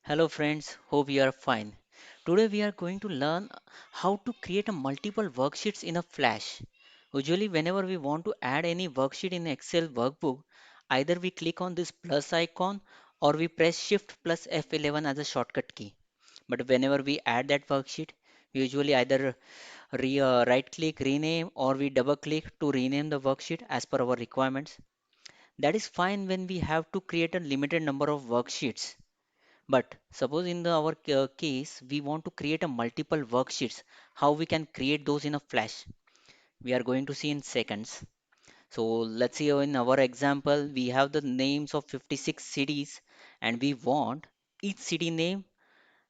Hello friends, hope you are fine. Today we are going to learn how to create a multiple worksheets in a Flash. Usually whenever we want to add any worksheet in Excel workbook, either we click on this plus icon or we press Shift plus F11 as a shortcut key. But whenever we add that worksheet, we usually either right click rename or we double click to rename the worksheet as per our requirements. That is fine when we have to create a limited number of worksheets, but suppose in our case, we want to create a multiple worksheets, how we can create those in a Flash. We are going to see in seconds. So let's see in our example, we have the names of 56 cities and we want each city name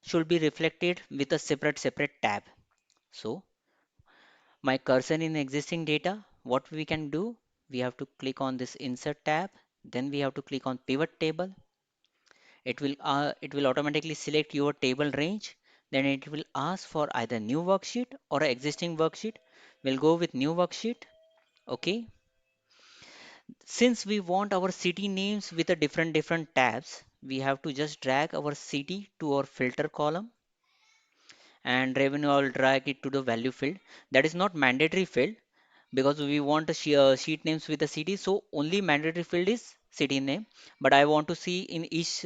should be reflected with a separate tab. So my cursor in existing data, what we can do, we have to click on this insert tab, then we have to click on pivot table. It will automatically select your table range. Then it will ask for either new worksheet or a existing worksheet. We'll go with new worksheet. Okay. Since we want our city names with a different tabs, we have to just drag our city to our filter column, and revenue I'll drag it to the value field. That is not mandatory field because we want a sheet names with a city. So only mandatory field is city name. But I want to see in each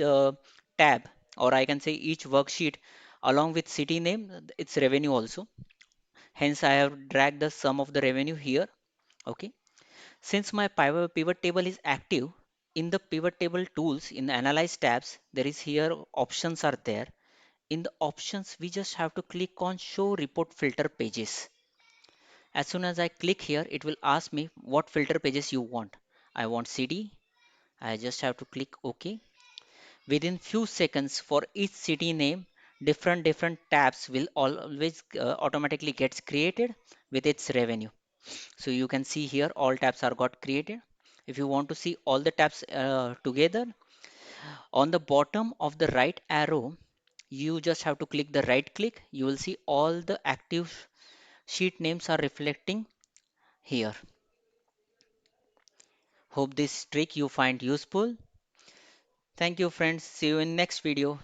tab, or I can say each worksheet along with city name, its revenue also. Hence I have dragged the sum of the revenue here. Okay. Since my pivot table is active, in the pivot table tools in the analyze tabs, there is here options are there. In the options, we just have to click on show report filter pages. As soon as I click here, it will ask me what filter pages you want. I want city. I just have to click OK. Within few seconds for each city name, different tabs will always automatically gets created with its revenue. So you can see here all tabs are got created. If you want to see all the tabs together, on the bottom of the right arrow, you just have to click the right click. You will see all the active sheet names are reflecting here. Hope this trick you find useful. Thank you friends. See you in next video.